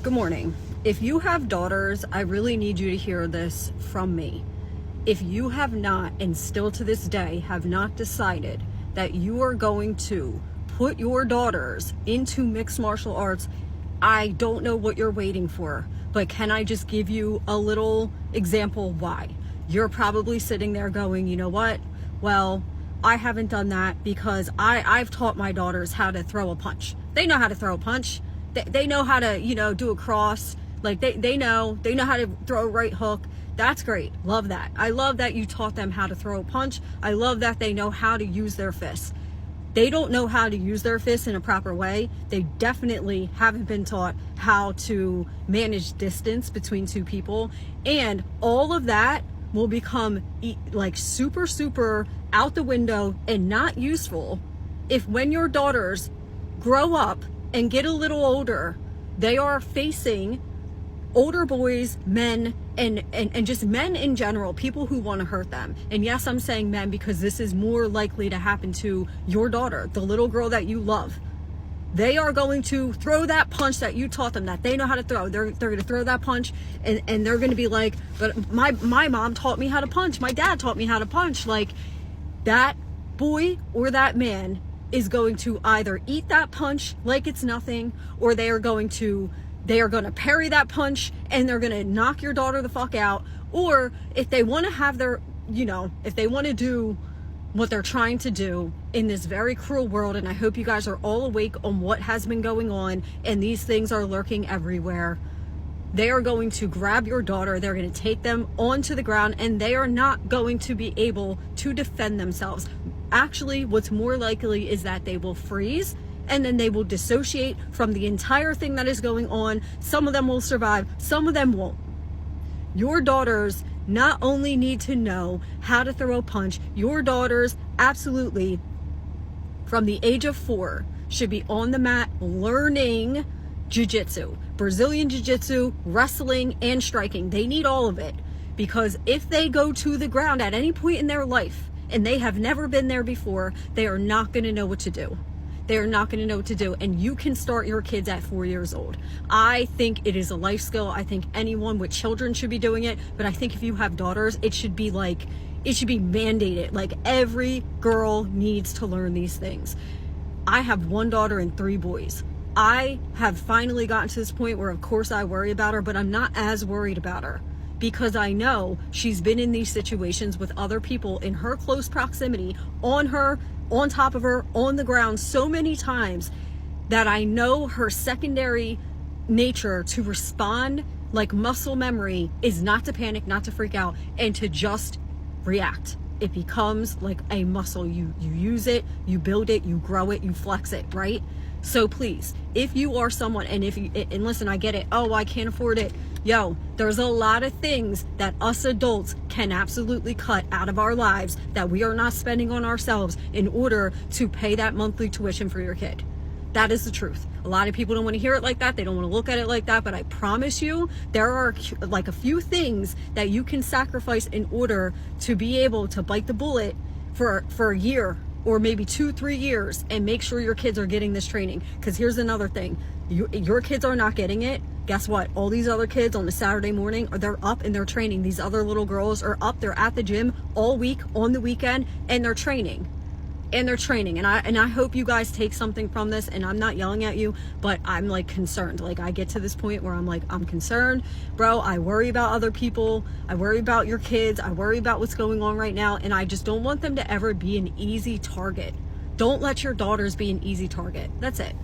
Good morning. If you have daughters, I really need you to hear this from me. If you have not, and still to this day, have not decided that you are going to put your daughters into mixed martial arts, I don't know what you're waiting for, but can I just give you a little example why? You're probably sitting there going, you know what? Well, I haven't done that because I've taught my daughters how to throw a punch. They know how to throw a punch. They know how to, do a cross. Like they know how to throw a right hook. That's great. Love that. I love that you taught them how to throw a punch. I love that they know how to use their fists. They don't know how to use their fists in a proper way. They definitely haven't been taught how to manage distance between two people. And all of that will become like super out the window and not useful if when your daughters grow up and get a little older, they are facing older boys, men, and just men in general, people who want to hurt them. And yes, I'm saying men because this is more likely to happen to your daughter, the little girl that you love. They are going to throw that punch that you taught them that they know how to throw. They're going to throw that punch and they're going to be like, but my mom taught me how to punch. My dad taught me how to punch. Like, that boy or that man is going to either eat that punch like it's nothing, or they are going to parry that punch and they're going to knock your daughter the fuck out. Or if they want to have their, if they want to do what they're trying to do in this very cruel world, and I hope you guys are all awake on what has been going on, and these things are lurking everywhere, they are going to grab your daughter, they're going to take them onto the ground, and they are not going to be able to defend themselves. Actually, what's more likely is that they will freeze and then they will dissociate from the entire thing that is going on. Some of them will survive, some of them won't. Your daughters not only need to know how to throw a punch, your daughters absolutely, from the age of 4, should be on the mat learning jujutsu, Brazilian jiu-jitsu, wrestling, and striking. They need all of it, because if they go to the ground at any point in their life and they have never been there before, they are not going to know what to do. They are not going to know what to do. And you can start your kids at 4 years old. I think it is a life skill. I think anyone with children should be doing it. But I think if you have daughters, it should be mandated. Like, every girl needs to learn these things. I have 1 daughter and 3 boys. I have finally gotten to this point where, of course, I worry about her, but I'm not as worried about her, because I know she's been in these situations with other people in her close proximity, on her, on top of her, on the ground so many times, that I know her secondary nature to respond, like muscle memory, is not to panic, not to freak out, and to just react. It becomes like a muscle. You use it, you build it, you grow it, you flex it, right? So please, if you are someone, and listen, I get it. Oh, I can't afford it. Yo, there's a lot of things that us adults can absolutely cut out of our lives that we are not spending on ourselves in order to pay that monthly tuition for your kid. That is the truth. A lot of people don't want to hear it like that. They don't want to look at it like that. But I promise you, there are like a few things that you can sacrifice in order to be able to bite the bullet for a year, or maybe 2-3 years, and make sure your kids are getting this training. Because here's another thing. Your kids are not getting it. Guess what? All these other kids on a Saturday morning, they're up and they're training. These other little girls are up, they're at the gym all week, on the weekend, and they're training. And I hope you guys take something from this. And I'm not yelling at you, but I'm like concerned. Like, I get to this point where I'm like, I'm concerned, bro. I worry about other people. I worry about your kids. I worry about what's going on right now. And I just don't want them to ever be an easy target. Don't let your daughters be an easy target. That's it.